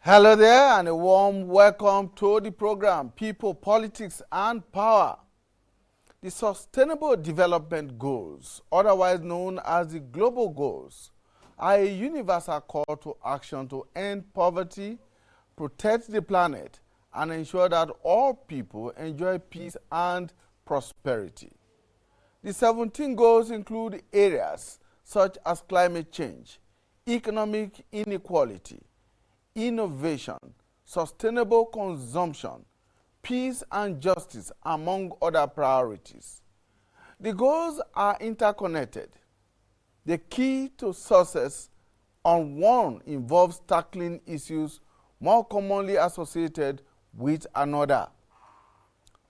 Hello there and a warm welcome to the program People, Politics and Power. The Sustainable Development Goals, otherwise known as the Global Goals, are a universal call to action to end poverty, protect the planet, and ensure that all people enjoy peace and prosperity. The 17 goals include areas such as climate change, economic inequality, innovation, sustainable consumption, peace and justice, among other priorities. The goals are interconnected. The key to success on one involves tackling issues more commonly associated with another.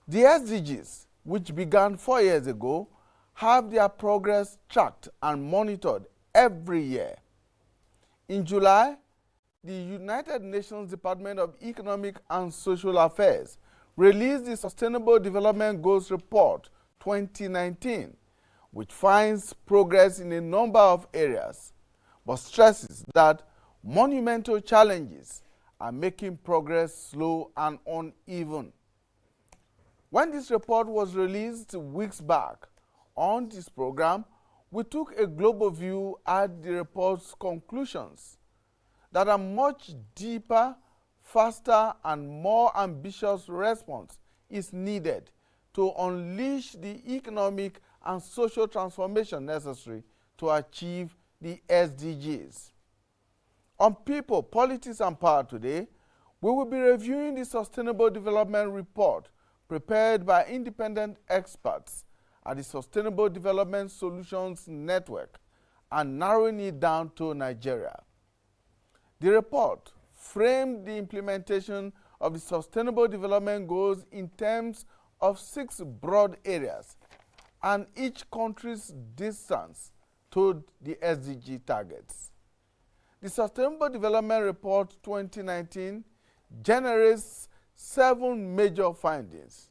The SDGs, which began 4 years ago, have their progress tracked and monitored every year. In July, the United Nations Department of Economic and Social Affairs released the Sustainable Development Goals Report 2019, which finds progress in a number of areas, but stresses that monumental challenges are making progress slow and uneven. When this report was released weeks back, on this program, we took a global view at the report's conclusions that a much deeper, faster, and more ambitious response is needed to unleash the economic and social transformation necessary to achieve the SDGs. On People, Politics and Power today, we will be reviewing the Sustainable Development Report prepared by independent experts at the Sustainable Development Solutions Network and narrowing it down to Nigeria. The report framed the implementation of the Sustainable Development Goals in terms of 6 broad areas and each country's distance to the SDG targets. The Sustainable Development Report 2019 generates 7 major findings.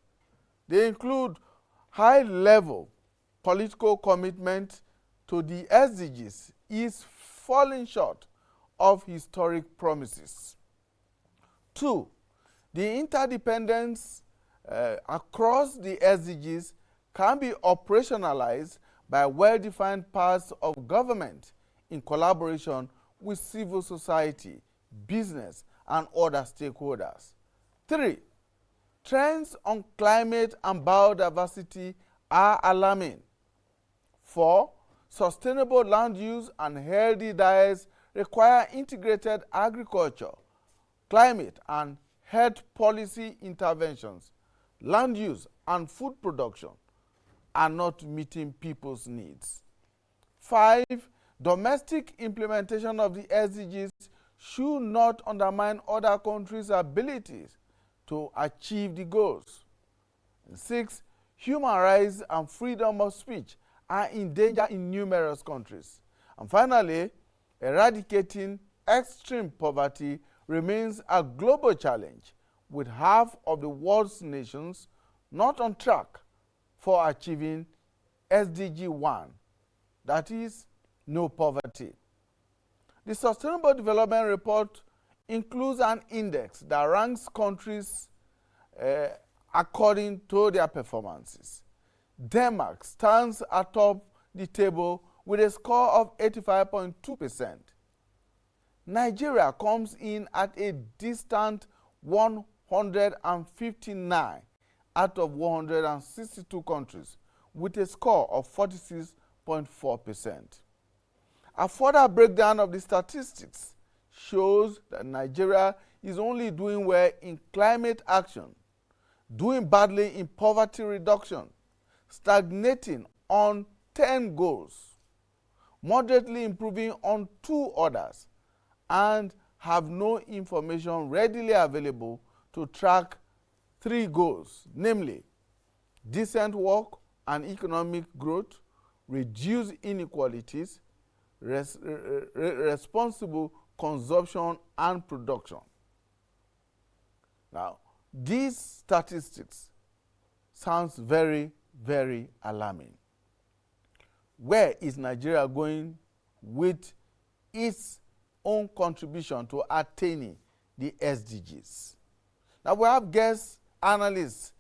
They include high-level political commitment to the SDGs is falling short of historic promises. 2, the interdependence across the SDGs can be operationalized by well-defined parts of government in collaboration with civil society, business, and other stakeholders. 3, trends on climate and biodiversity are alarming. 4, sustainable land use and healthy diets require integrated agriculture, climate and health policy interventions. Land use and food production are not meeting people's needs. 5, domestic implementation of the SDGs should not undermine other countries' abilities to achieve the goals. 6, human rights and freedom of speech are in danger in numerous countries. And finally, eradicating extreme poverty remains a global challenge, with half of the world's nations not on track for achieving SDG 1, that is, no poverty. The Sustainable Development Report includes an index that ranks countries according to their performances. Denmark stands atop the table with a score of 85.2%. Nigeria comes in at a distant 159 out of 162 countries with a score of 46.4%. A further breakdown of the statistics shows that Nigeria is only doing well in climate action, doing badly in poverty reduction, stagnating on 10 goals, moderately improving on 2 others, and have no information readily available to track 3 goals, namely decent work and economic growth, reduce inequalities, responsible consumption and production. Now, these statistics sounds very, very alarming. Where is Nigeria going with its own contribution to attaining the SDGs. Now we have guest analysts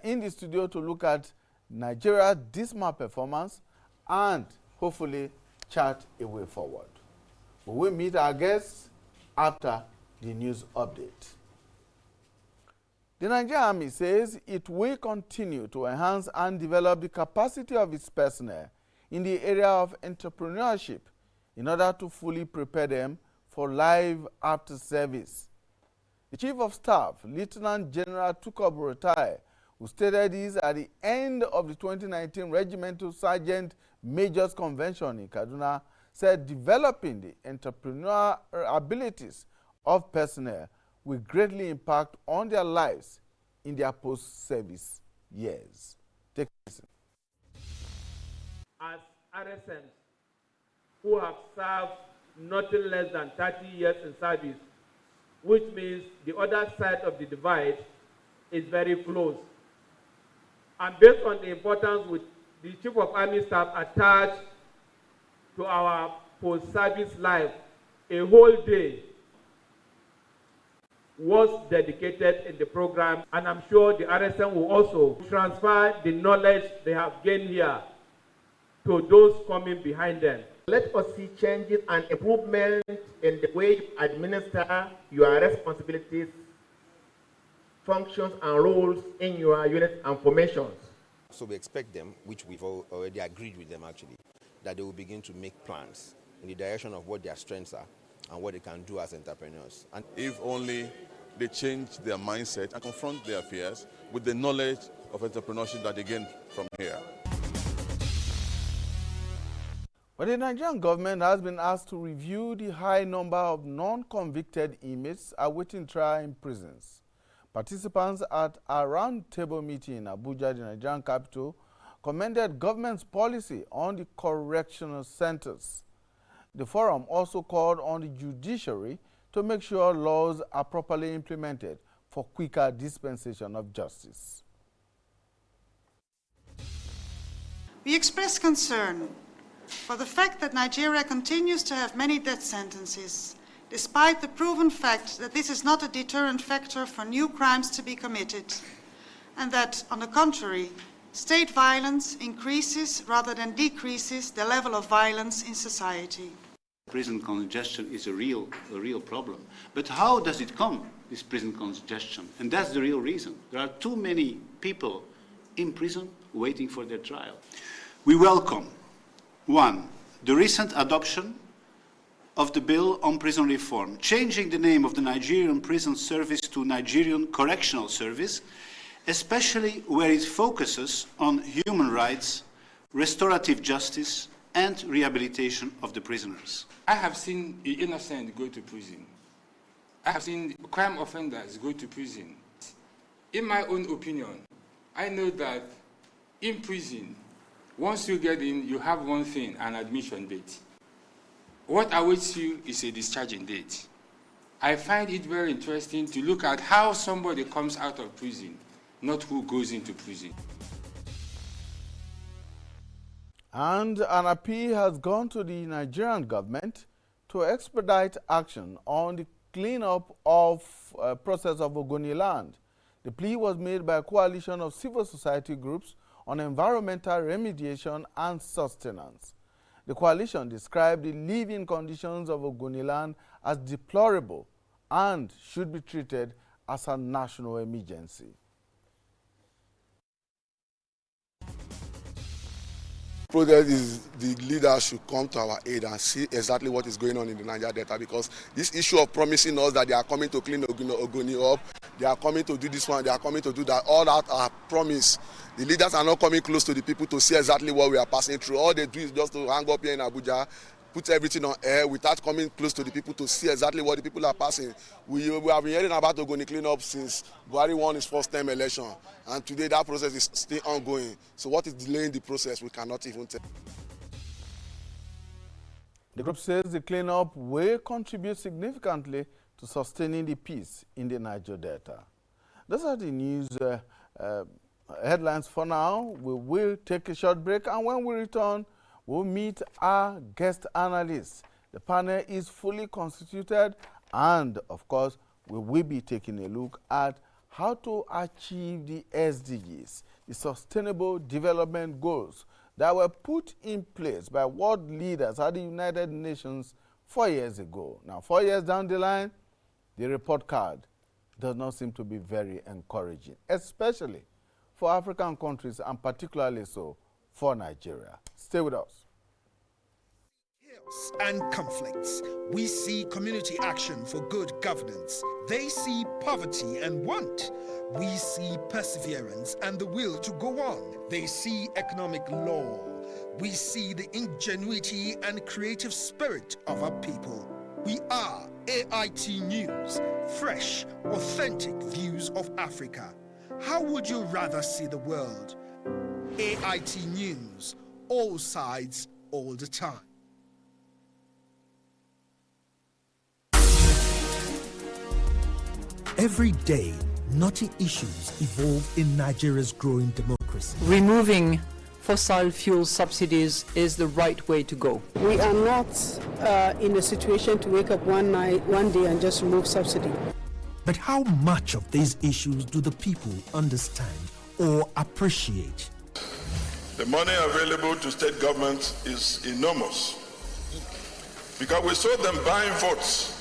in the studio to look at Nigeria's dismal performance and hopefully chart a way forward. We will meet our guests after the news update. The Nigerian Army says it will continue to enhance and develop the capacity of its personnel in the area of entrepreneurship in order to fully prepare them for life after service. The Chief of Staff, Lieutenant General Tukur Buratai, who stated this at the end of the 2019 Regimental Sergeant Majors Convention in Kaduna, said developing the entrepreneurial abilities of personnel will greatly impact on their lives in their post-service years. Take a listen. As RSMs who have served nothing less than 30 years in service, which means the other side of the divide is very close. And based on the importance which the Chief of Army Staff attached to our post-service life, a whole day was dedicated in the program, and I'm sure the RSM will also transfer the knowledge they have gained here to those coming behind them. Let us see changes and improvement in the way you administer your responsibilities, functions, and roles in your units and formations. So we expect them, which we've already agreed with them actually, that they will begin to make plans in the direction of what their strengths are and what they can do as entrepreneurs. And if only they change their mindset and confront their fears with the knowledge of entrepreneurship that they gain from here. But the Nigerian government has been asked to review the high number of non-convicted inmates awaiting trial in prisons. Participants at a round-table meeting in Abuja, the Nigerian capital, commended government's policy on the correctional centers. The forum also called on the judiciary to make sure laws are properly implemented for quicker dispensation of justice. We express concern for the fact that Nigeria continues to have many death sentences, despite the proven fact that this is not a deterrent factor for new crimes to be committed, and that, on the contrary, state violence increases rather than decreases the level of violence in society. Prison congestion is a real problem. But how does it come, this prison congestion? And that's the real reason. There are too many people in prison waiting for their trial. We welcome, one, the recent adoption of the bill on prison reform, changing the name of the Nigerian Prison Service to Nigerian Correctional Service, especially where it focuses on human rights, restorative justice, and rehabilitation of the prisoners. I have seen the innocent go to prison. I have seen crime offenders go to prison. In my own opinion, I know that in prison, once you get in, you have one thing, an admission date. What awaits you is a discharging date. I find it very interesting to look at how somebody comes out of prison, not who goes into prison. And an appeal has gone to the Nigerian government to expedite action on the cleanup of process of Ogoni land. The plea was made by a coalition of civil society groups on environmental remediation and sustenance. The coalition described the living conditions of Ogoni land as deplorable and should be treated as a national emergency. Project is the leaders should come to our aid and see exactly what is going on in the Niger Delta, because this issue of promising us that they are coming to clean Ogoni up, they are coming to do this one, they are coming to do that, all that are promise. The leaders are not coming close to the people to see exactly what we are passing through. All they do is just to hang up here in Abuja, put everything on air without coming close to the people to see exactly what the people are passing. We have been hearing about Ogoni cleanup since Buhari won his first term election, and today that process is still ongoing. So what is delaying the process, we cannot even tell. The group says the cleanup will contribute significantly to sustaining the peace in the Niger Delta. Those are the news headlines for now. We will take a short break, and when we return, we'll meet our guest analysts. The panel is fully constituted, and of course, we will be taking a look at how to achieve the SDGs, the Sustainable Development Goals that were put in place by world leaders at the United Nations 4 years ago. Now, 4 years down the line, the report card does not seem to be very encouraging, especially for African countries and particularly so for Nigeria. Stay with us. And conflicts. We see community action for good governance. They see poverty and want. We see perseverance and the will to go on. They see economic law. We see the ingenuity and creative spirit of our people. We are AIT News, fresh, authentic views of Africa. How would you rather see the world? AIT News, all sides, all the time. Every day, knotty issues evolve in Nigeria's growing democracy. Removing fossil fuel subsidies is the right way to go. We are not in a situation to wake up one day and just remove subsidy. But how much of these issues do the people understand or appreciate? The money available to state governments is enormous because we saw them buying votes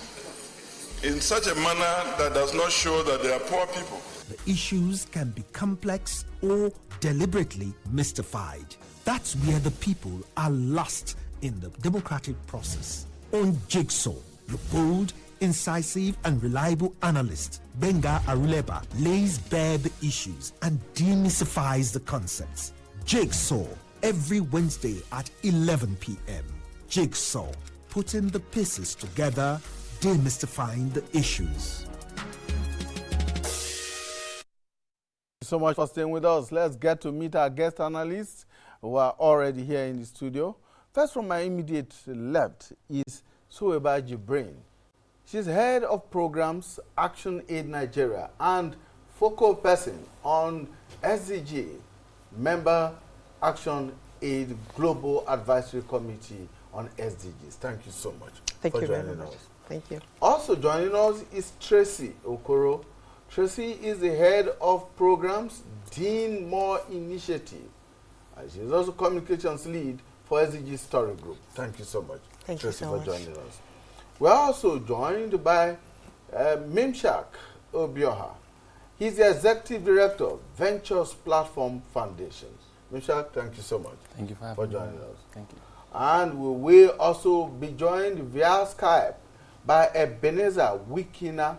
in such a manner that does not show that they are poor people. The issues can be complex or deliberately mystified. That's where the people are lost in the democratic process. On Jigsaw, the bold, incisive and reliable analyst, Benga Aruleba, lays bare the issues and demystifies the concepts. Jigsaw, every Wednesday at 11 p.m. Jigsaw, putting the pieces together, demystifying the issues. Thank you so much for staying with us. Let's get to meet our guest analysts who are already here in the studio. First, from my immediate left is Suweba Jibrin. She's head of programs Action Aid Nigeria and focal person on SDG, member Action Aid Global Advisory Committee on SDGs. Thank you so much for joining us. Thank you. Also joining us is Tracy Okoro. Tracy is the head of programs, Dean Moore Initiative. And she's also communications lead for SDG Story Group. Thank you so much, Tracy, for joining us. We're also joined by Mimshak Obioha. He's the executive director of Ventures Platform Foundation. Mimshak, thank you so much. Thank you for joining us. Thank you. And we will also be joined via Skype by Ebenezar Wikina,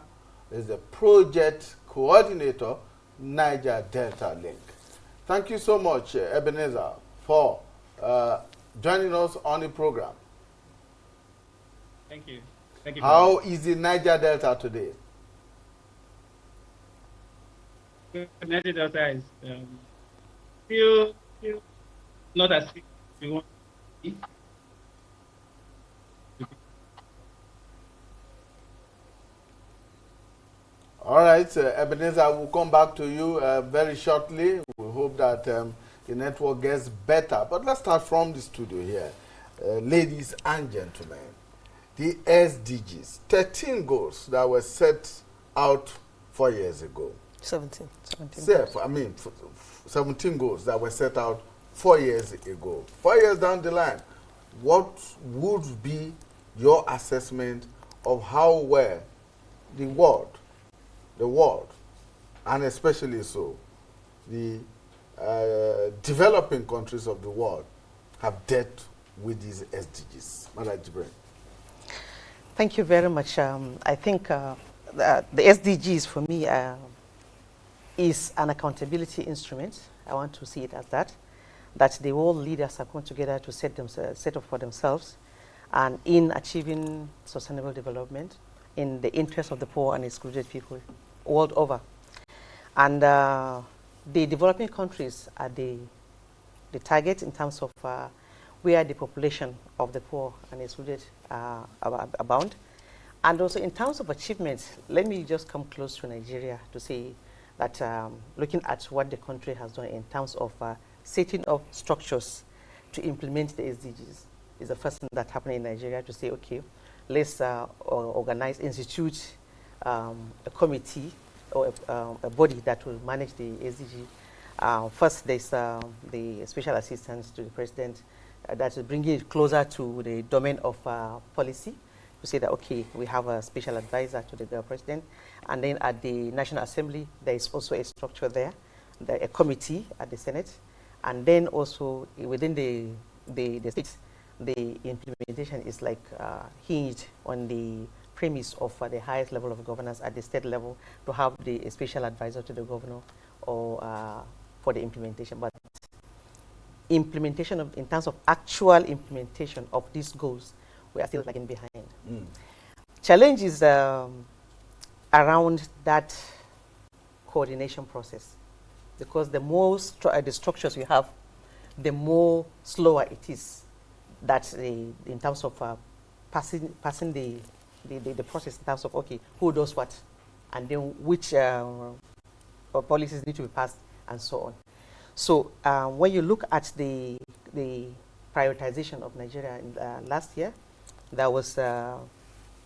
is the project coordinator, Niger Delta Link. Thank you so much, Ebenezar, for joining us on the program. Thank you. Thank you. How is the Niger Delta today? Niger Delta is still not as big as we want to be. All right, Ebenezer, we'll come back to you very shortly. We hope that the network gets better. But let's start from the studio here. Ladies and gentlemen, the SDGs, 13 goals that were set out 4 years ago. 17 17 goals that were set out 4 years ago. 4 years down the line, what would be your assessment of how well the world, and especially so, the developing countries of the world have dealt with these SDGs? Madam Jibrin. Thank you very much. I think the SDGs for me is an accountability instrument. I want to see it as that the world leaders have come together to set up for themselves and in achieving sustainable development in the interest of the poor and excluded people world over. And the developing countries are the target in terms of where the population of the poor and excluded abound. And also in terms of achievements, let me just come close to Nigeria to say that looking at what the country has done in terms of setting up structures to implement the SDGs is the first thing that happened in Nigeria to say, okay, let's organize, institute a committee or a body that will manage the SDG. First, there's the special assistant to the president that is bringing it closer to the domain of policy, to say that, okay, we have a special advisor to the president. And then at the National Assembly, there is also a structure there, a committee at the Senate. And then also within the states, the implementation is like hinged on the premise of the highest level of governance at the state level to have a special advisor to the governor or for the implementation. But implementation in terms of actual implementation of these goals, we are still lagging behind. Challenge is around that coordination process, because the more the structures we have, the more slower it is that in terms of passing the process in terms of, okay, who does what, and then which policies need to be passed, and so on. So when you look at the prioritization of Nigeria last year, there was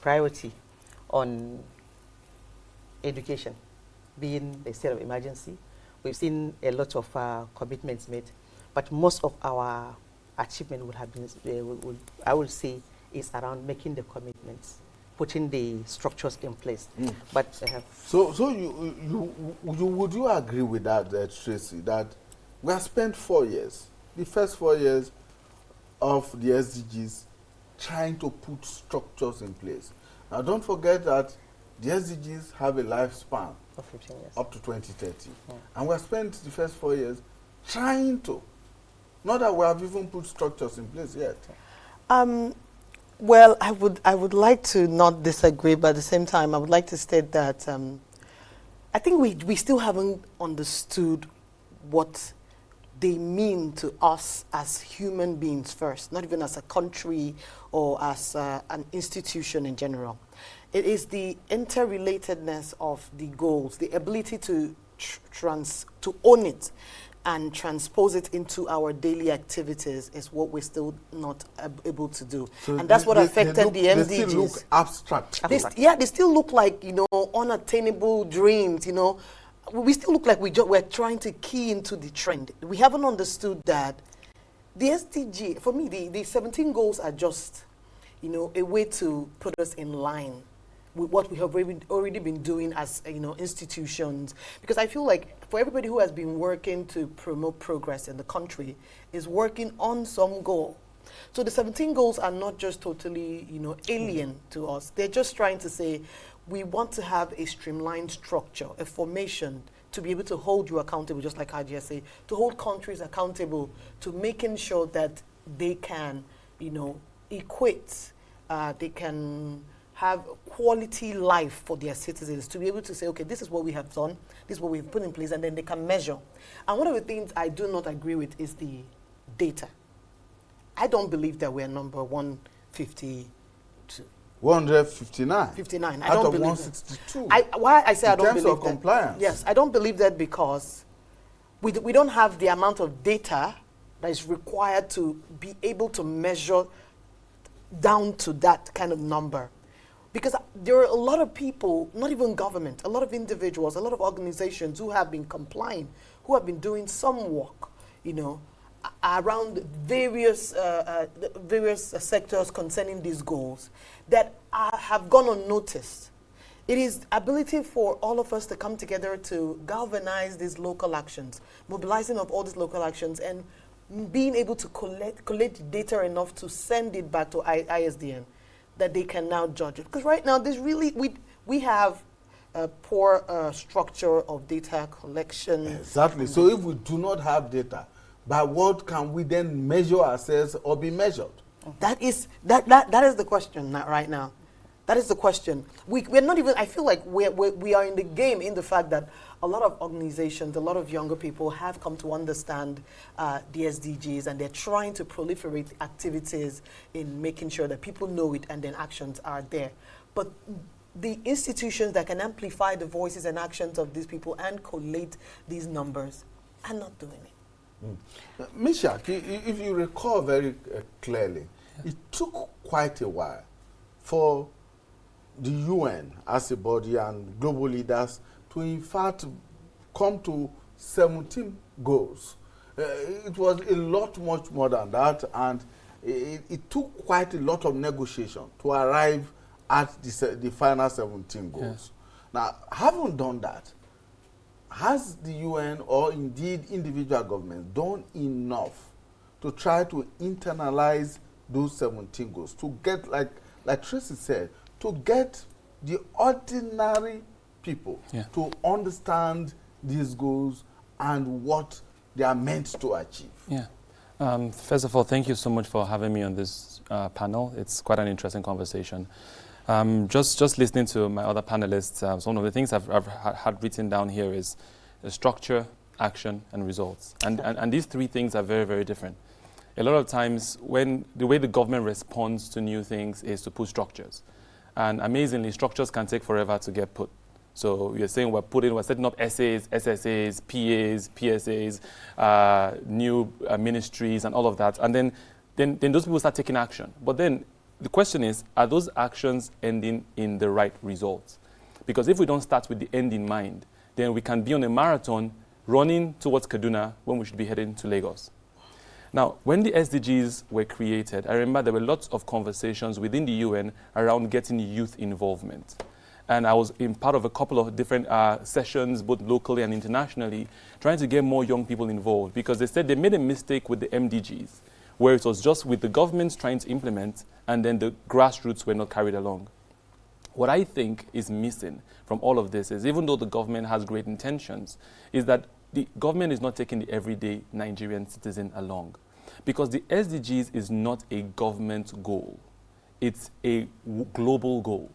priority on education being a state of emergency. We've seen a lot of commitments made, but most of our achievement would have been, I would say, is around making the commitments, putting the structures in place. But so would you agree with that, Tracy, that we have spent 4 years, the first 4 years of the SDGs, trying to put structures in place? Now, don't forget that the SDGs have a lifespan of 15 years, up to 2030, and we have spent the first 4 years trying to. Not that we have even put structures in place yet. Well, I would like to not disagree, but at the same time, I would like to state that I think we still haven't understood what they mean to us as human beings first, not even as a country or as an institution in general. It is the interrelatedness of the goals, the ability to own it and transpose it into our daily activities is what we're still not able to do. So and that's what affected the MDGs. They still look abstract. They still look like, unattainable dreams, We still look like we're trying to key into the trend. We haven't understood that the SDG, for me, the 17 goals are just, a way to put us in line with what we have already been doing as institutions, because I feel like for everybody who has been working to promote progress in the country is working on some goal. So the 17 goals are not just totally alien to us. They're just trying to say we want to have a streamlined structure, a formation to be able to hold you accountable, just like IGSA, to hold countries accountable to making sure that they can equate, they can have quality life for their citizens, to be able to say, okay, this is what we have done, this is what we've put in place, and then they can measure. And one of the things I do not agree with is the data. I don't believe that we're number 152. 159. 59. I out don't of believe 162. Why I say I don't believe that? In terms of compliance. Yes, I don't believe that because we don't have the amount of data that is required to be able to measure down to that kind of number. Because there are a lot of people, not even government, a lot of individuals, a lot of organizations who have been complying, who have been doing some work, around various sectors concerning these goals that have gone unnoticed. It is ability for all of us to come together to galvanize these local actions, mobilizing of all these local actions, and being able to collect data enough to send it back to ISDN, that they can now judge it. Because right now, we have a poor structure of data collection. Exactly. So if we do not have data, by what can we then measure ourselves or be measured? That is the question right now. That is the question. We're not even, I feel like we are in the game in the fact that a lot of organizations, a lot of younger people have come to understand the SDGs, and they're trying to proliferate activities in making sure that people know it and then actions are there. But the institutions that can amplify the voices and actions of these people and collate these numbers are not doing it. Mishak, if you recall very clearly, it took quite a while for the UN as a body and global leaders to in fact come to 17 goals. It was a lot much more than that, and it took quite a lot of negotiation to arrive at the final 17 goals. Yeah. Now, having done that, has the UN or indeed individual governments done enough to try to internalize those 17 goals, to get, like Tracy said, to get the ordinary people to understand these goals and what they are meant to achieve? Yeah. First of all, thank you so much for having me on this panel. It's quite an interesting conversation. Just listening to my other panelists, some of the things I've had written down here is structure, action, and results. And these three things are very, very different. A lot of times, when the way the government responds to new things is to put structures. And amazingly, structures can take forever to get put. So you're saying we're setting up SAs, SSAs, PAs, PSAs, new ministries, and all of that. And then those people start taking action. But then the question is, are those actions ending in the right results? Because if we don't start with the end in mind, then we can be on a marathon running towards Kaduna when we should be heading to Lagos. Now, when the SDGs were created, I remember there were lots of conversations within the UN around getting youth involvement. And I was in part of a couple of different sessions, both locally and internationally, trying to get more young people involved, because they said they made a mistake with the MDGs, where it was just with the governments trying to implement, and then the grassroots were not carried along. What I think is missing from all of this is, even though the government has great intentions, is that the government is not taking the everyday Nigerian citizen along. Because the SDGs is not a government goal. It's a global goal.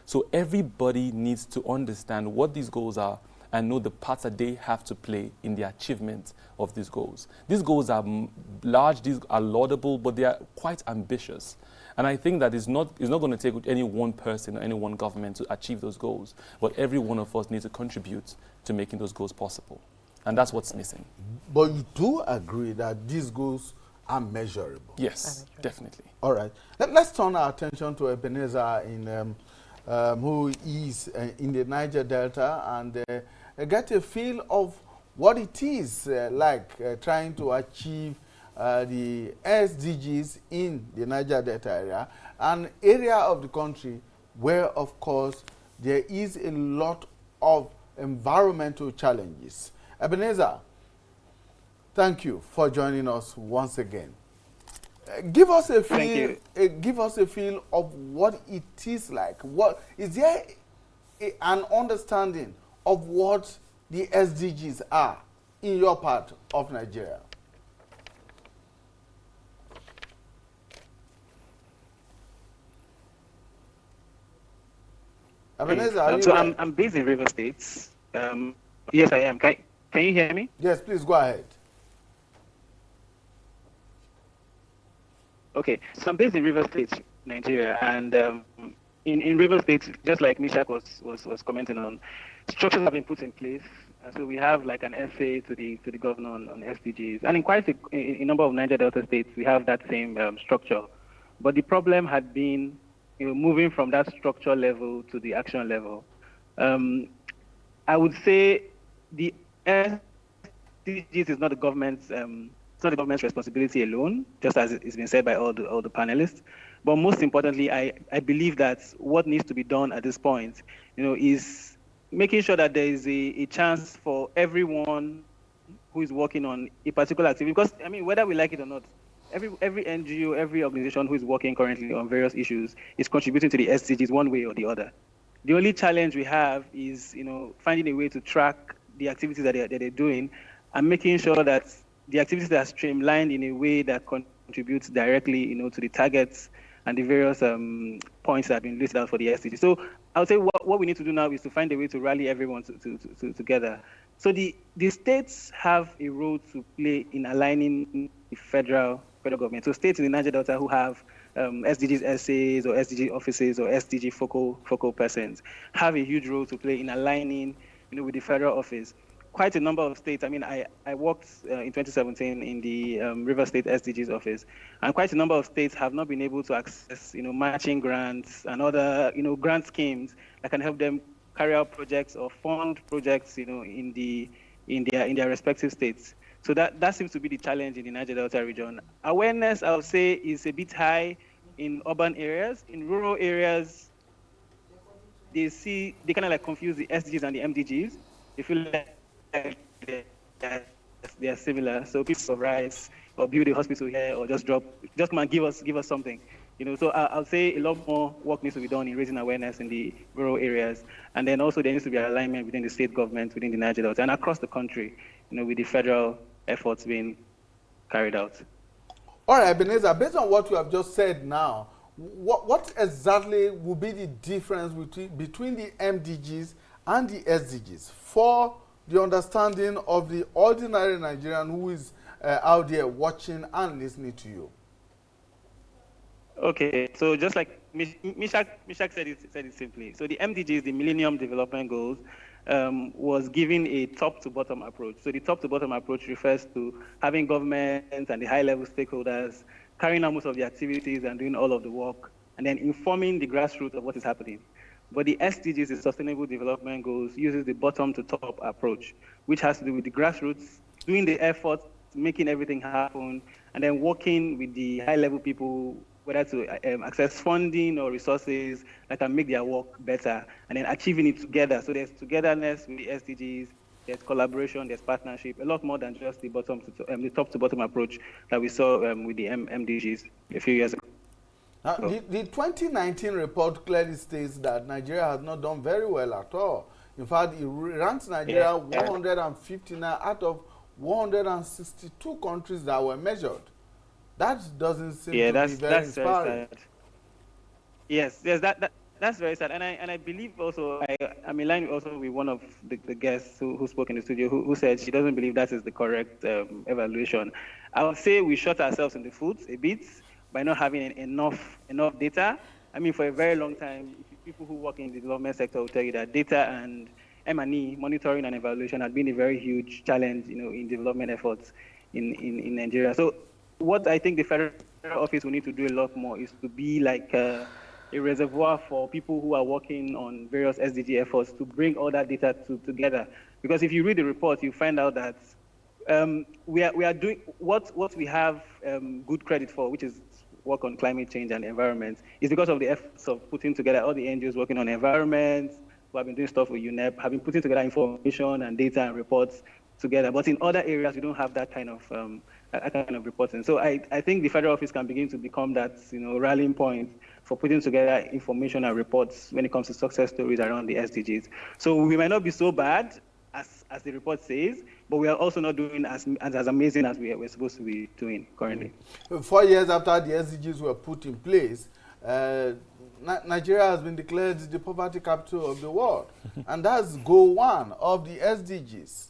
So everybody needs to understand what these goals are and know the parts that they have to play in the achievement of these goals. These goals are large, these are laudable, but they are quite ambitious. And I think that it's not going to take any one person or any one government to achieve those goals, but every one of us needs to contribute to making those goals possible. And that's what's missing. But you do agree that these goals are measurable? Yes, definitely. All right. Let's turn our attention to Ebenezar, who is in the Niger Delta, and get a feel of what it is like trying to achieve the SDGs in the Niger Delta area, an area of the country where, of course, there is a lot of environmental challenges. Ebenezar, thank you for joining us once again. Give us a feel. Give us a feel of what it is like. What is there an understanding of what the SDGs are in your part of Nigeria? Okay. So I'm based in River State. Yes, I am. Can you hear me? Yes, please go ahead. Okay, so I'm based in River State, Nigeria, and in River State, just like Mishak was commenting on, structures have been put in place. So we have like an essay to the governor on SDGs, and in quite a number of Niger Delta states, we have that same structure. But the problem had been, moving from that structure level to the action level. I would say the SDGs is not the government's. It's not the government's responsibility alone, just as it's been said by all the panelists. But most importantly, I believe that what needs to be done at this point, is making sure that there is a chance for everyone who is working on a particular activity. Because, whether we like it or not, every NGO, every organization who is working currently on various issues is contributing to the SDGs one way or the other. The only challenge we have is, finding a way to track the activities that they're doing and making sure that the activities that are streamlined in a way that contributes directly, to the targets and the various points that have been listed out for the SDG. So I would say what we need to do now is to find a way to rally everyone together. So the states have a role to play in aligning the federal government. So states in the Niger Delta who have SDGs essays or SDG offices or SDG focal persons have a huge role to play in aligning, with the federal office. quite a number of states. I mean, I worked in 2017 in the River State SDGs office, and quite a number of states have not been able to access, matching grants and other, grant schemes that can help them carry out projects or fund projects, in their respective states. So that seems to be the challenge in the Niger Delta region. Awareness, I would say, is a bit high in urban areas. In rural areas, they kind of like confuse the SDGs and the MDGs. They feel like they are similar. So piece of rice, or build a hospital here, or just come and give us something. So I'll say a lot more work needs to be done in raising awareness in the rural areas, and then also there needs to be alignment within the state government, within the Niger Delta, and across the country, with the federal efforts being carried out. All right, Ebenezar, based on what you have just said now, what exactly will be the difference between the MDGs and the SDGs for the understanding of the ordinary Nigerian who is out there watching and listening to you? Okay, so just like Mishak said it simply. So the MDGs, the Millennium Development Goals, was given a top-to-bottom approach. So the top-to-bottom approach refers to having governments and the high-level stakeholders carrying out most of the activities and doing all of the work, and then informing the grassroots of what is happening. But the SDGs, the Sustainable Development Goals, uses the bottom-to-top approach, which has to do with the grassroots, doing the effort, making everything happen, and then working with the high-level people, whether to access funding or resources that can make their work better, and then achieving it together. So there's togetherness with the SDGs, there's collaboration, there's partnership, a lot more than just the top-to-bottom approach that we saw with the MDGs a few years ago. Now, the 2019 report clearly states that Nigeria has not done very well at all. In fact, it ranks Nigeria 159 out of 162 countries that were measured. That doesn't seem to be very inspiring. Yes, that's very sad. And I believe also, I'm in line also with one of the guests who spoke in the studio who said she doesn't believe that is the correct evaluation. I would say we shot ourselves in the foot a bit by not having enough data. I mean, for a very long time, people who work in the development sector will tell you that data and M&E, monitoring and evaluation, had been a very huge challenge, in development efforts in Nigeria. So what I think the federal office will need to do a lot more is to be like a reservoir for people who are working on various SDG efforts to bring all that data together. Because if you read the report, you find out that we are doing what we have good credit for, which is work on climate change and environment, is because of the efforts of putting together all the NGOs working on environment, who have been doing stuff with UNEP, have been putting together information and data and reports together. But in other areas, we don't have that kind of reporting. So I think the federal office can begin to become that rallying point for putting together information and reports when it comes to success stories around the SDGs. So we might not be so bad as the report says, but we are also not doing as amazing as we're supposed to be doing currently. 4 years after the SDGs were put in place, Nigeria has been declared the poverty capital of the world. And that's goal 1 of the SDGs.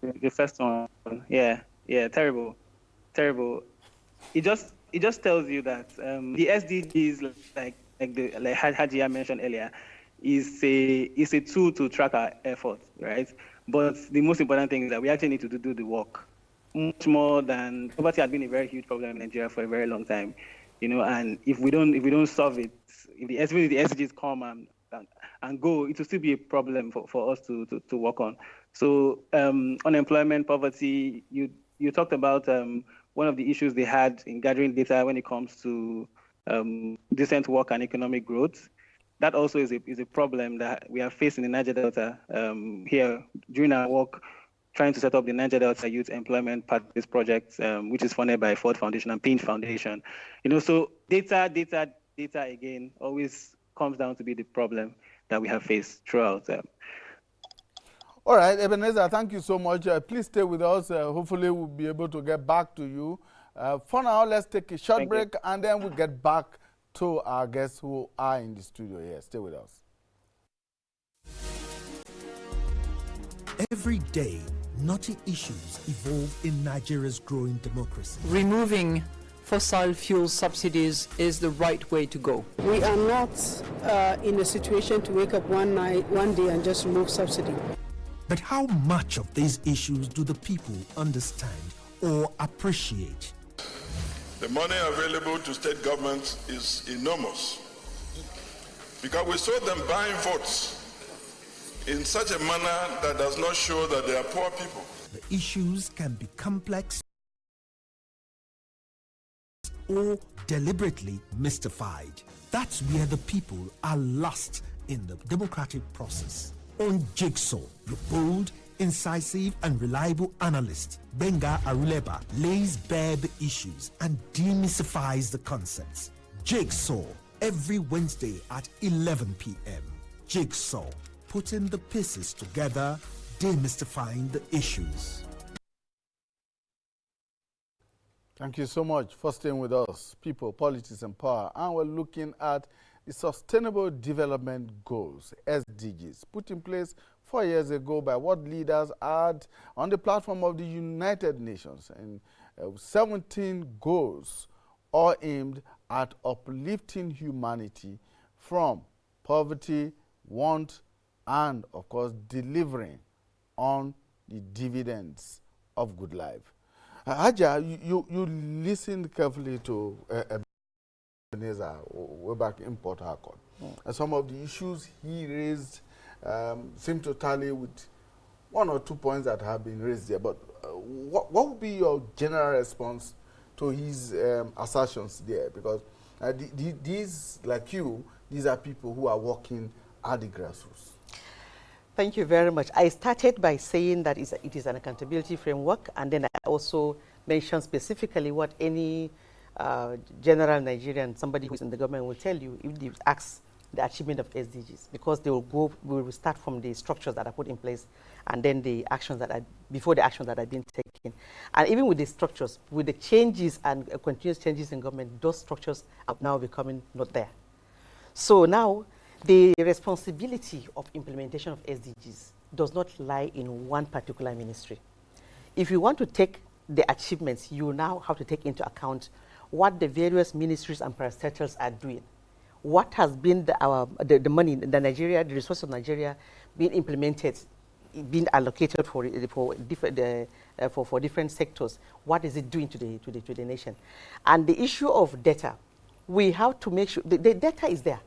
The first one, yeah, terrible. It just tells you that the SDGs, like Hajia mentioned earlier, is a tool to track our efforts, right? But the most important thing is that we actually need to do the work. Much more than poverty had been a very huge problem in Nigeria for a very long time, and if we don't solve it, if the SDGs come and go, it will still be a problem for us to work on. So unemployment, poverty, you talked about one of the issues they had in gathering data when it comes to decent work and economic growth. That also is a problem that we are facing in Niger Delta here during our work trying to set up the Niger Delta Youth Employment Pathways Project, which is funded by Ford Foundation and Pinch Foundation. So data again always comes down to be the problem that we have faced throughout. All right, Ebenezar, thank you so much. Please stay with us. Hopefully we'll be able to get back to you. For now, let's take a short break, and then we'll get back to our guests who are in the studio here. Stay with us. Every day, knotty issues evolve in Nigeria's growing democracy. Removing fossil fuel subsidies is the right way to go. We are not in a situation to wake up one day and just remove subsidy. But how much of these issues do the people understand or appreciate? The money available to state governments is enormous, because we saw them buying votes in such a manner that does not show that they are poor people. The issues can be complex or deliberately mystified. That's where the people are lost in the democratic process. On Jigsaw, the bold, incisive and reliable analyst, Benga Aruleba, lays bare the issues and demystifies the concepts. Jigsaw, every Wednesday at 11 p.m. Jigsaw, putting the pieces together, demystifying the issues. Thank you so much for staying with us, People, Politics and Power. And we're looking at the Sustainable Development Goals, SDGs, put in place 4 years ago by what leaders had on the platform of the United Nations. And 17 goals, all aimed at uplifting humanity from poverty, want, and, of course, delivering on the dividends of good life. Haja, you listened carefully to Ebenezar way back in Port Harcourt. And some of the issues he raised seem to tally with 1 or 2 points that have been raised there. But what would be your general response to his assertions there? Because these, like you, these are people who are working at the grassroots. Thank you very much. I started by saying that it is an accountability framework, and then I also mentioned specifically what any general Nigerian, somebody who is in the government, will tell you if they ask the achievement of SDGs, because they will we will start from the structures that are put in place, and then the actions that are before the actions that are being taken. And even with the structures, with the changes and continuous changes in government, those structures are now becoming not there. So now, the responsibility of implementation of SDGs does not lie in one particular ministry. If you want to take the achievements, you now have to take into account what the various ministries and parastatals are doing. What has been the money, the resources of Nigeria being implemented, being allocated for different sectors? What is it doing to the nation? And the issue of data, we have to make sure the data is there.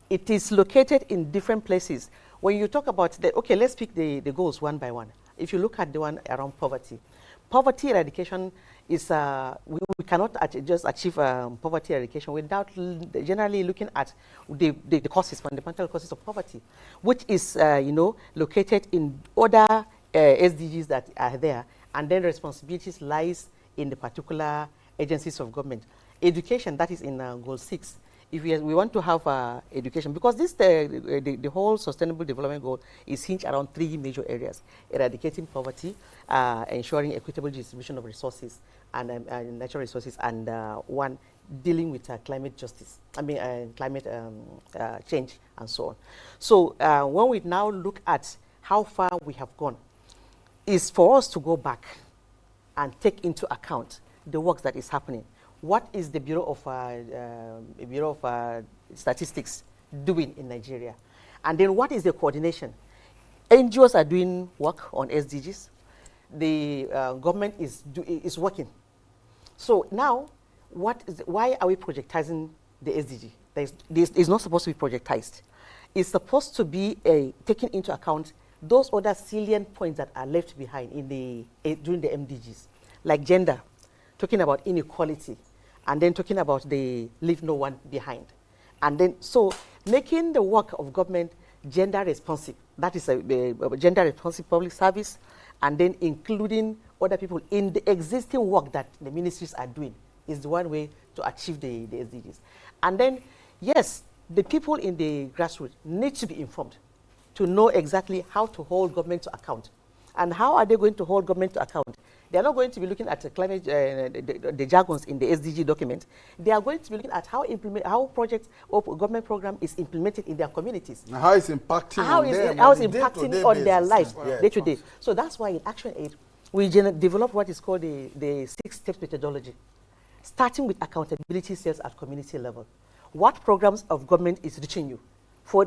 It is located in different places. When you talk about okay, let's pick the goals one by one. If you look at the one around poverty, poverty eradication is, we cannot just achieve poverty eradication without generally looking at the causes, fundamental causes of poverty, which is, located in other SDGs that are there, and then responsibilities lies in the particular agencies of government. Education, that is in goal 6. If we want to have education, because this the whole sustainable development goal is hinged around 3 major areas: eradicating poverty, ensuring equitable distribution of resources and natural resources, and one, dealing with climate justice. Climate change and so on. So when we now look at how far we have gone, is for us to go back and take into account the work that is happening. What is the Bureau of Statistics doing in Nigeria? And then what is the coordination? NGOs are doing work on SDGs. The government is working. So now, why are we projectizing the SDG? This is not supposed to be projectized. It's supposed to be taking into account those other salient points that are left behind during the MDGs, like gender, talking about inequality, and then talking about the leave no one behind. And then, so making the work of government gender responsive, that is a gender responsive public service, and then including other people in the existing work that the ministries are doing is the one way to achieve the SDGs. And then, yes, the people in the grassroots need to be informed to know exactly how to hold government to account. And how are they going to hold government to account? They are not going to be looking at the climate, the jargons in the SDG document. They are going to be looking at how projects or government program is implemented in their communities. And how it's impacting how on them. How it's impacting on their lives Yeah. day to day. So that's why in Action Aid, we develop what is called the 6 steps methodology, starting with accountability cells at community level. What programs of government is reaching you?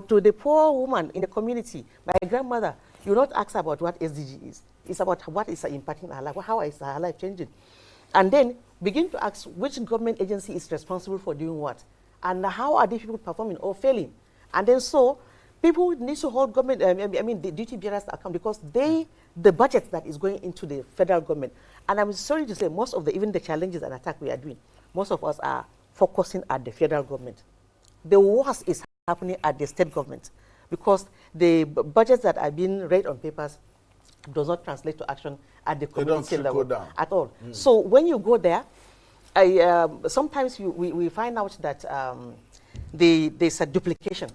To the poor woman in the community, my grandmother, You not ask about what SDG is. It's about what is impacting our life, how is our life changing. And then begin to ask which government agency is responsible for doing what, and how are these people performing or failing. And then so people need to hold government, the duty bearers account, because the budget that is going into the federal government. And I'm sorry to say, most of even the challenges and attack we are doing, most of us are focusing at the federal government. The worst is happening at the state government, because the budgets that are being read on papers does not translate to action at the community level at all. So when you go there, sometimes we find out that there's a duplication.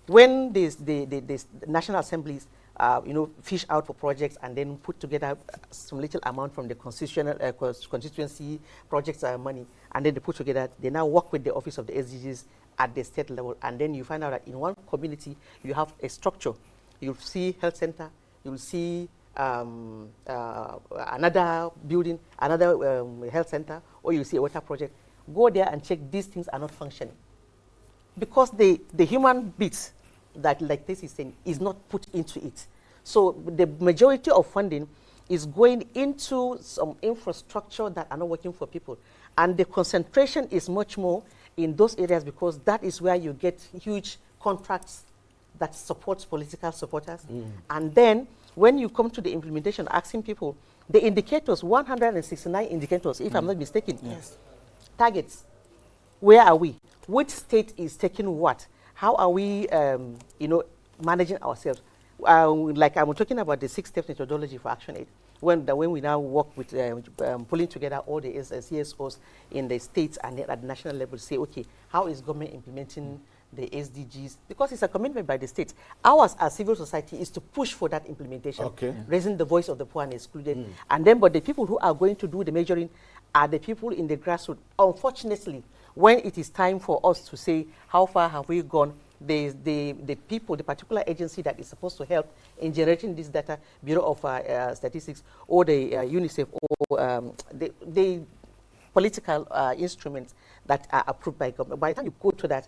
When the National Assemblies fish out for projects and then put together some little amount from the constituency projects money, and then they put together, they now work with the Office of the SDGs at the state level, and then you find out that in one community you have a structure. You'll see health center, you'll see another building, another health center, or you see a water project. Go there and check these things are not functioning, because the human bits that, like this is saying, is not put into it. So the majority of funding is going into some infrastructure that are not working for people. And the concentration is much more in those areas, because that is where you get huge contracts that supports political supporters. And then when you come to the implementation, asking people, the indicators, 169 indicators, if I'm not mistaken, targets, where are we? Which state is taking what? How are we, managing ourselves? Like I'm talking about the 6-step methodology for Action Aid. When we now work with pulling together all the CSOs in the states and at the national level, say, okay, how is government implementing the SDGs? Because it's a commitment by the states. Ours as civil society is to push for that implementation, raising the voice of the poor and excluded. And then, but the people who are going to do the measuring are the people in the grassroots. Unfortunately, when it is time for us to say how far have we gone, the people, the particular agency that is supposed to help in generating this data, Bureau of Statistics, or the UNICEF, or the political instruments that are approved by government. By the time you go to that,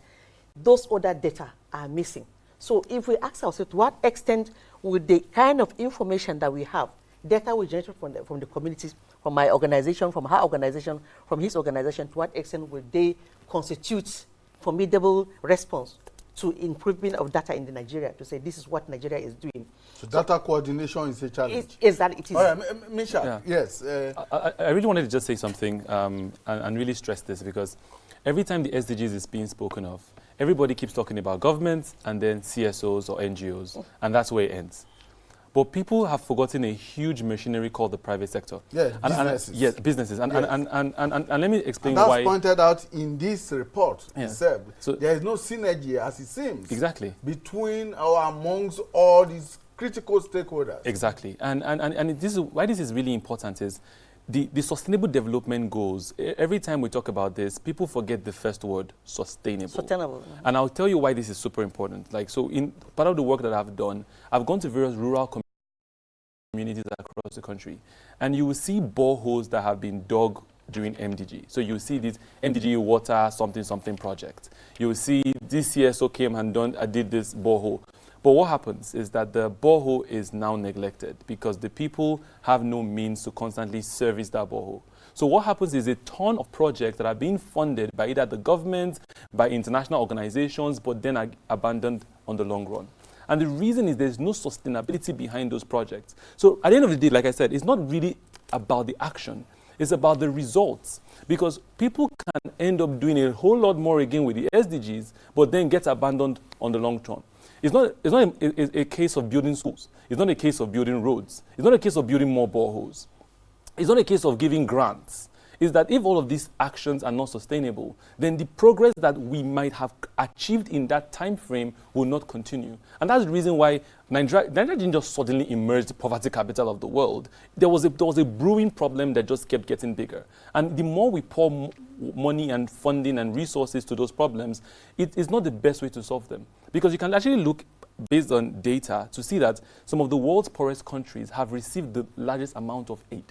those other data are missing. So if we ask ourselves, to what extent would the kind of information that we have, data we generate from the communities, from my organization, from her organization, from his organization, to what extent would they constitute formidable response to improvement of data in Nigeria, to say this is what Nigeria is doing? So data coordination is a challenge. Is that it is? All right, Misha, yes. I really wanted to just say something and really stress this, because every time the SDGs is being spoken of, everybody keeps talking about government and then CSOs or NGOs, and that's where it ends. But people have forgotten a huge machinery called the private sector. Yeah, businesses. Yes, businesses. And let me explain that's why. That's pointed out in this report. So there is no synergy, as it seems, exactly, between or amongst all these critical stakeholders. Exactly. And this is why this is really important is the sustainable development goals. Every time we talk about this, people forget the first word, sustainable. Sustainable. And I'll tell you why this is super important. Like, so in part of the work that I've done, I've gone to various rural communities across the country, and you will see boreholes that have been dug during MDG. So you see this MDG water something project. You will see this CSO came and did this borehole. But what happens is that the borehole is now neglected because the people have no means to constantly service that borehole. So what happens is a ton of projects that are being funded by either the government, by international organizations, but then are abandoned on the long run. And the reason is there's no sustainability behind those projects. So at the end of the day, like I said, it's not really about the action. It's about the results. Because people can end up doing a whole lot more again with the SDGs, but then get abandoned on the long term. It's not a case of building schools. It's not a case of building roads. It's not a case of building more boreholes. It's not a case of giving grants. It's that if all of these actions are not sustainable, then the progress that we might have achieved in that time frame will not continue. And that's the reason why Nigeria didn't just suddenly emerge the poverty capital of the world. There was a brewing problem that just kept getting bigger. And the more we pour money and funding and resources to those problems, it is not the best way to solve them. Because you can actually look based on data to see that some of the world's poorest countries have received the largest amount of aid.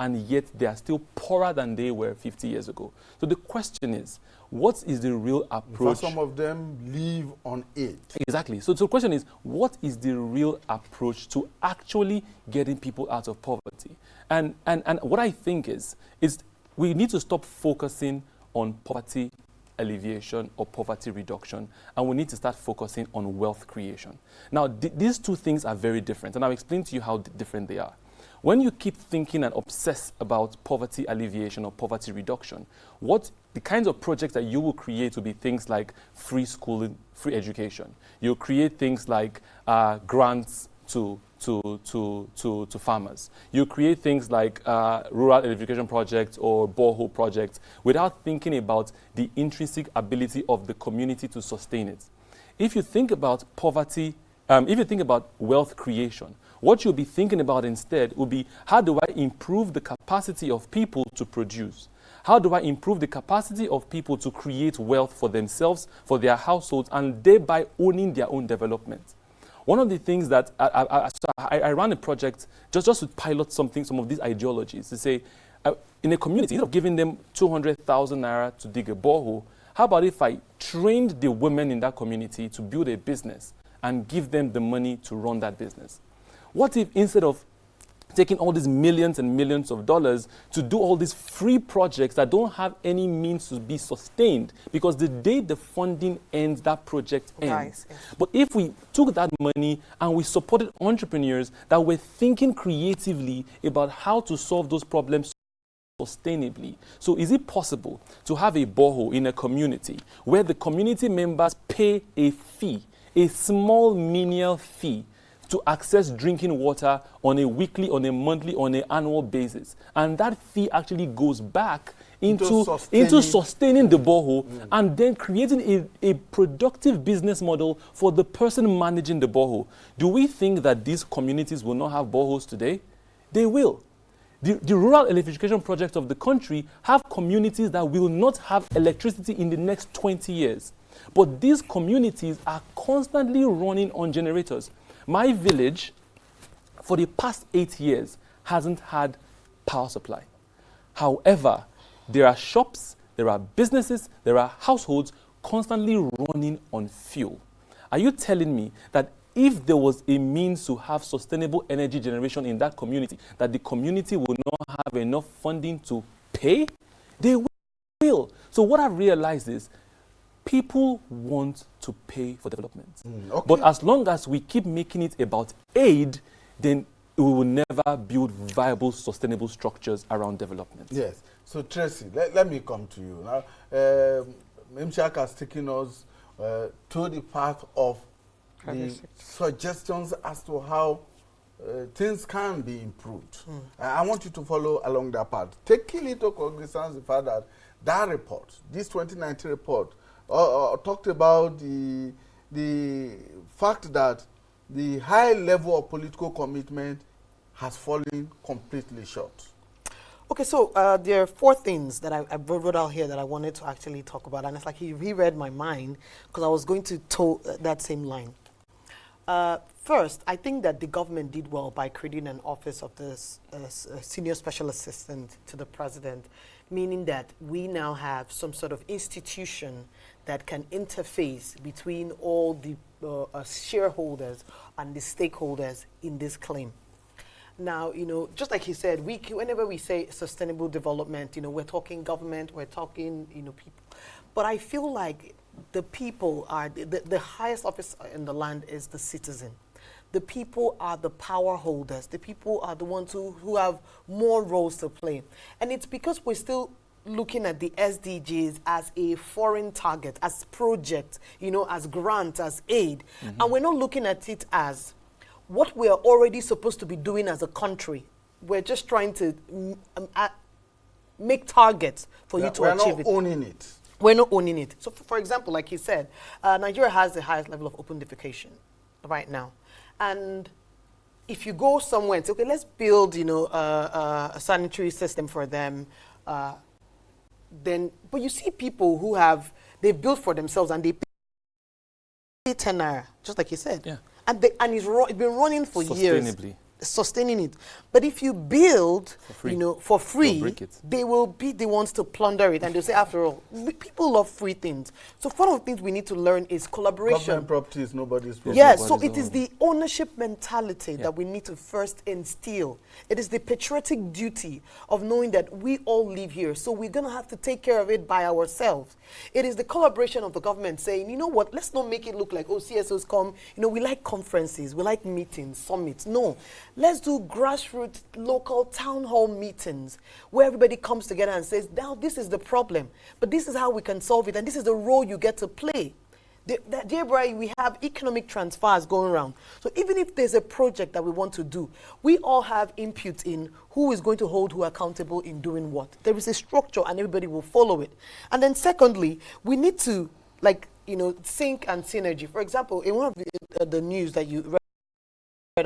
and yet they are still poorer than they were 50 years ago. So the question is, what is the real approach? Some of them live on aid. Exactly. So the question is, what is the real approach to actually getting people out of poverty? And what I think is we need to stop focusing on poverty alleviation or poverty reduction, and we need to start focusing on wealth creation. Now, these two things are very different, and I'll explain to you how different they are. When you keep thinking and obsess about poverty alleviation or poverty reduction, the kinds of projects that you will create will be things like free schooling, free education. You'll create things like grants to farmers. You create things like rural electrification projects or borehole projects without thinking about the intrinsic ability of the community to sustain it. If you think about poverty, if you think about wealth creation, what you'll be thinking about instead will be, how do I improve the capacity of people to produce? How do I improve the capacity of people to create wealth for themselves, for their households, and thereby owning their own development? One of the things that I ran a project just to pilot some of these ideologies, to say, in a community, instead of giving them 200,000 naira to dig a borehole, how about if I trained the women in that community to build a business and give them the money to run that business? What if instead of taking all these millions and millions of dollars to do all these free projects that don't have any means to be sustained, because the day the funding ends, that project ends. Yes. But if we took that money and we supported entrepreneurs that were thinking creatively about how to solve those problems sustainably. So is it possible to have a borehole in a community where the community members pay a fee, a small menial fee, to access drinking water on a weekly, on a monthly, on an annual basis? And that fee actually goes back into sustaining the borehole and then creating a productive business model for the person managing the borehole. Do we think that these communities will not have boreholes today? They will. The rural electrification projects of the country have communities that will not have electricity in the next 20 years. But these communities are constantly running on generators. My village, for the past 8 years, hasn't had power supply. However, there are shops, there are businesses, there are households constantly running on fuel. Are you telling me that if there was a means to have sustainable energy generation in that community, that the community will not have enough funding to pay? They will. So what I've realized is, people want to pay for development. Okay. But as long as we keep making it about aid, then we will never build viable, sustainable structures around development. Yes. So, Tracy, let me come to you. Now, Mshak has taken us to the path of the suggestions as to how things can be improved. I want you to follow along that path. Taking into cognizance the fact that that report, this 2019 report, talked about the fact that the high level of political commitment has fallen completely short. Okay, so there are 4 things that I wrote out here that I wanted to actually talk about, and it's like he reread my mind because I was going to toe that same line. First, I think that the government did well by creating an office of this senior special assistant to the president, meaning that we now have some sort of institution that can interface between all the shareholders and the stakeholders in this claim. Now, just like he said, whenever we say sustainable development, we're talking government, we're talking, people. But I feel like the people are, the highest office in the land is the citizen. The people are the power holders. The people are the ones who have more roles to play. And it's because we're still looking at the SDGs as a foreign target, as project, as grant, as aid. And we're not looking at it as what we are already supposed to be doing as a country. We're just trying to make targets for you to achieve it. We're not owning it. We're not owning it. So, for example, like he said, Nigeria has the highest level of open defecation right now. And if you go somewhere and say, okay, let's build, a sanitary system for them, but you see people who they've built for themselves and they pay 10 naira, just like you said. Yeah. And it's been running for years. sustaining it. But if you build, free. you know, for They'll free, break it. they will be the ones to plunder it. And they'll say, after all, people love free things. So one of the things we need to learn is collaboration. Government property is nobody's property. Yes, so it is the ownership mentality that we need to first instill. It is the patriotic duty of knowing that we all live here, so we're going to have to take care of it by ourselves. It is the collaboration of the government saying, you know what, let's not make it look like, oh, CSOs come, you know, we like conferences, we like meetings, summits. No, let's do grassroots, local town hall meetings where everybody comes together and says, now this is the problem, but this is how we can solve it, and this is the role you get to play. Thereby, we have economic transfers going around. So even if there's a project that we want to do, we all have input in who is going to hold who accountable in doing what. There is a structure and everybody will follow it. And then secondly, we need to, like, you know, sync and synergy. For example, in one of the news that you read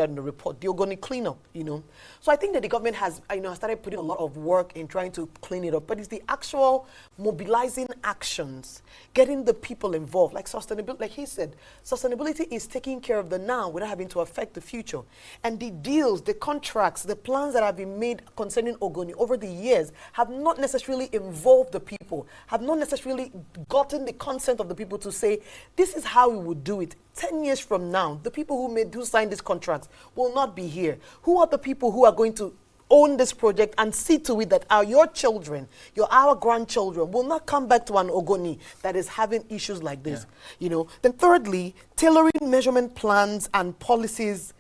in the report, the Ogoni cleanup, you know. So I think that the government has, you know, started putting a lot of work in trying to clean it up, but it's the actual mobilizing actions, getting the people involved, like sustainability, like he said, sustainability is taking care of the now without having to affect the future. And the deals, the contracts, the plans that have been made concerning Ogoni over the years have not necessarily involved the people, have not necessarily gotten the consent of the people to say, this is how we would do it. 10 years from now, the people who signed these contracts will not be here. Who are the people who are going to own this project and see to it that your children, our grandchildren will not come back to an Ogoni that is having issues like this? You know. Then thirdly, tailoring measurement plans and policies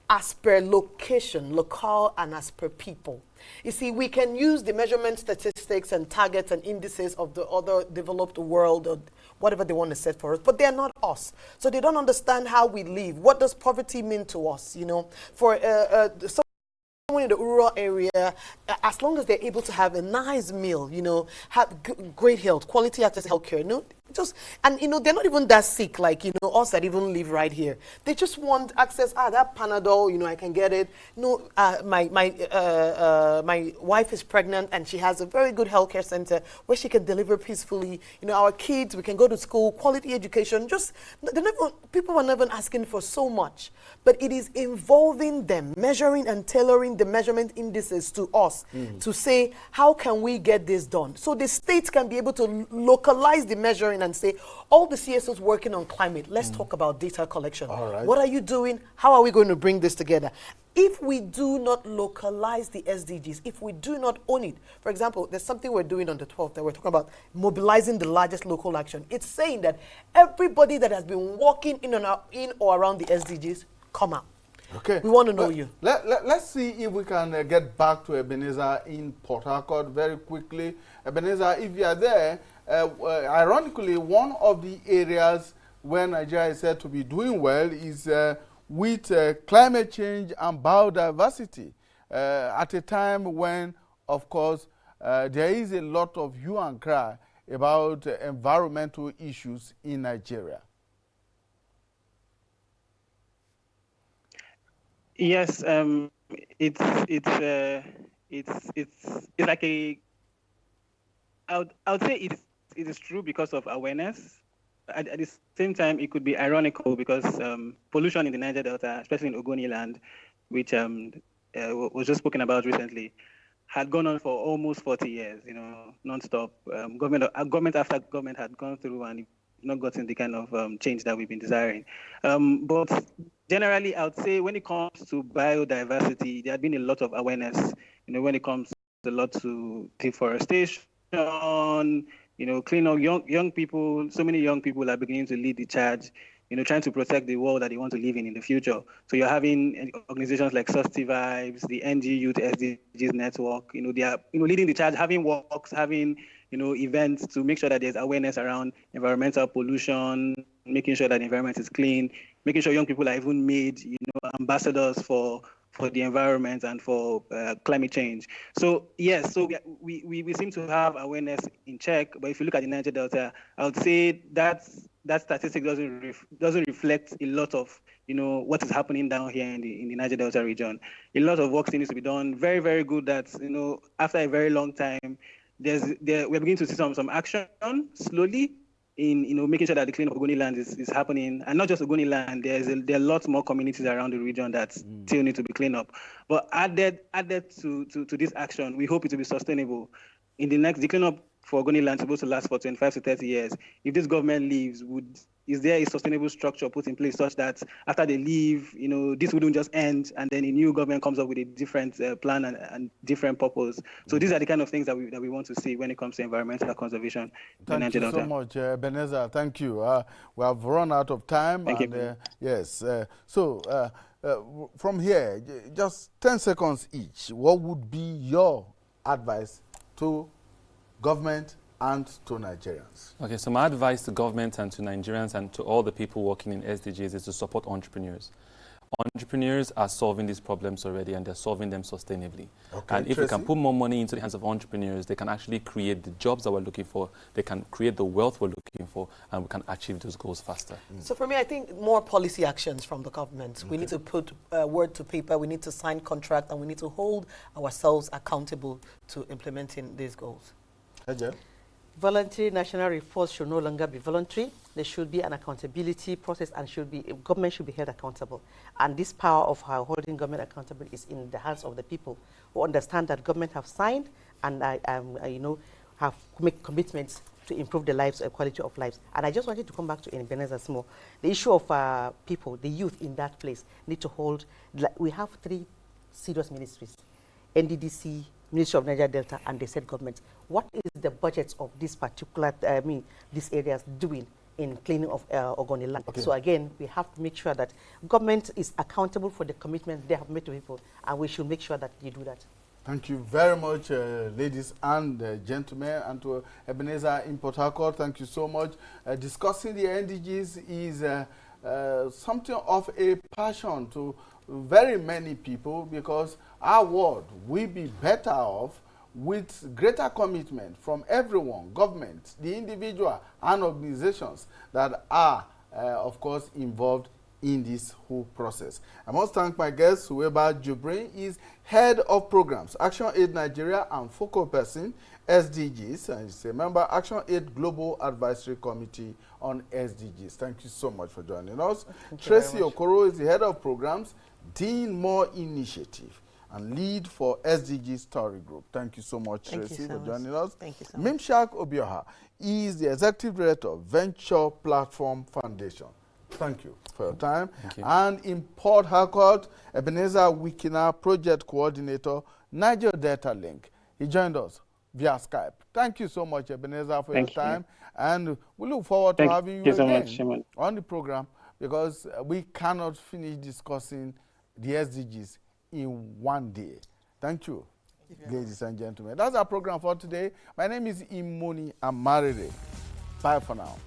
as per location, locale, and as per people. You see, we can use the measurement statistics and targets and indices of the other developed world or whatever they want to set for us, but they are not us. So they don't understand how we live. What does poverty mean to us, you know? For someone in the rural area, as long as they're able to have a nice meal, you know, have great health, quality access to healthcare, you know, and you know, they're not even that sick like, you know, us that even live right here. They just want access. That Panadol, you know, I can get it. No, my wife is pregnant and she has a very good healthcare center where she can deliver peacefully. You know, our kids, we can go to school, quality education. People are never asking for so much, but it is involving them, measuring and tailoring the measurement indices to us to say, how can we get this done? So the states can be able to localize the measuring and say, all the CSOs working on climate, let's talk about data collection. All right. What are you doing? How are we going to bring this together? If we do not localize the SDGs, if we do not own it, for example, there's something we're doing on the 12th that we're talking about mobilizing the largest local action. It's saying that everybody that has been walking in or around the SDGs, come out. Okay. We want to know you. Let's see if we can get back to Ebenezer in Port Harcourt very quickly. Ebenezer, if you are there, ironically, one of the areas where Nigeria is said to be doing well is with climate change and biodiversity at a time when, of course, there is a lot of hue and cry about environmental issues in Nigeria. Yes, it's like I would say it is true because of awareness. At the same time, it could be ironical because pollution in the Niger Delta, especially in Ogoni land, which was just spoken about recently, had gone on for almost 40 years, you know, non-stop. Government after government had gone through and not gotten the kind of change that we've been desiring. But generally, I would say when it comes to biodiversity, there had been a lot of awareness, you know, when it comes a lot to deforestation, you know, clean up young people. So many young people are beginning to lead the charge, you know, trying to protect the world that they want to live in the future. So you're having organizations like Susty Vibes, the NG Youth SDGs Network, you know, they are, you know, leading the charge, having walks, having, you know, events to make sure that there's awareness around environmental pollution, making sure that the environment is clean, making sure young people are even made, you know, ambassadors for the environment and for climate change. So yes, so we seem to have awareness in check, but if you look at the Niger Delta, I would say that statistic doesn't reflect a lot of, you know, what is happening down here in the Niger Delta region. A lot of work still needs to be done. Very, very good that, you know, after a very long time, we're beginning to see some action slowly in making sure that the cleanup of Ogoni land is happening, and not just Ogoni land. There are lots more communities around the region that still need to be cleaned up. But added to this action, we hope it will be sustainable. In the cleanup for Ogoni land is supposed to last for 25 to 30 years. If this government leaves, is there a sustainable structure put in place such that after they leave, this wouldn't just end and then a new government comes up with a different plan and different purpose? So these are the kind of things that we want to see when it comes to environmental conservation. Thank you so much, Ebenezar. Thank you. We have run out of time. Thank and, you. Yes. From here, just 10 seconds each, what would be your advice to government and to Nigerians? Okay, so my advice to government and to Nigerians and to all the people working in SDGs is to support entrepreneurs. Entrepreneurs are solving these problems already and they're solving them sustainably. Okay, and if we can put more money into the hands of entrepreneurs, they can actually create the jobs that we're looking for, they can create the wealth we're looking for, and we can achieve those goals faster. So for me, I think more policy actions from the government. We need to put word to paper, we need to sign contract, and we need to hold ourselves accountable to implementing these goals. Ajay? Voluntary national reforms should no longer be voluntary. There should be an accountability process and government should be held accountable. And this power of holding government accountable is in the hands of the people who understand that government have signed and have made commitments to improve the lives, quality of lives. And I just wanted to come back to Ebenezar small. The issue of people, the youth in that place need to hold. We have 3 serious ministries: NDDC, Ministry of Niger Delta, and the state government. What is the budget of this particular, these areas doing in cleaning of Ogoni land? Okay. So again, we have to make sure that government is accountable for the commitments they have made to people, and we should make sure that they do that. Thank you very much, ladies and gentlemen, and to Ebenezar in Port Harcourt. Thank you so much. Discussing the NDGs is something of a passion to very many people, because our world will be better off with greater commitment from everyone, government, the individual, and organizations that are, of course, involved in this whole process. I must thank my guest, Weba Jubrin is Head of Programs, Action Aid Nigeria, and focal person, SDGs, and is a member, Action Aid Global Advisory Committee on SDGs. Thank you so much for joining us. Tracy Okoro is the Head of Programs, Dean More Initiative, and lead for SDG Story Group. Thank you so much, Tracy, for joining us. Thank you so much. Mimshak Obioha is the Executive Director of Venture Platform Foundation. Thank you for your time. Thank you. And in Port Harcourt, Ebenezar Wikina, Project Coordinator, Niger Data Link. He joined us via Skype. Thank you so much, Ebenezar, for your time. And we look forward to having you again on the program, because we cannot finish discussing the SDGs in one day. Thank you, ladies and gentlemen. That's our program for today. My name is Imoni Amarere. Bye for now.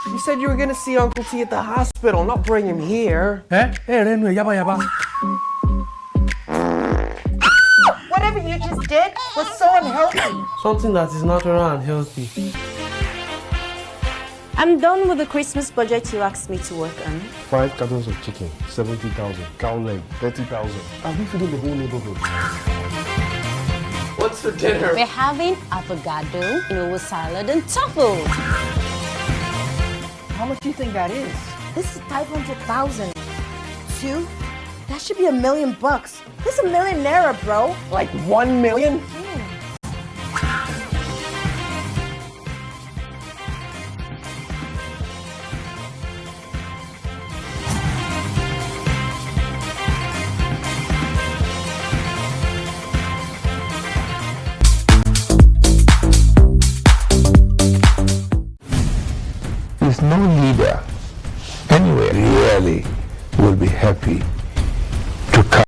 You said you were gonna see Uncle T at the hospital, not bring him here. Whatever you just did was so unhealthy. Something that is natural and healthy. I'm done with the Christmas budget you asked me to work on. 5 cartons of chicken, 70,000. Cow leg, 30,000. I'll be feeding the whole neighborhood. What's for dinner? We're having avocado, with salad and truffle. How much do you think that is? This is 500,000. 2? That should be $1 million. This is $1 million, bro. Like 1 million?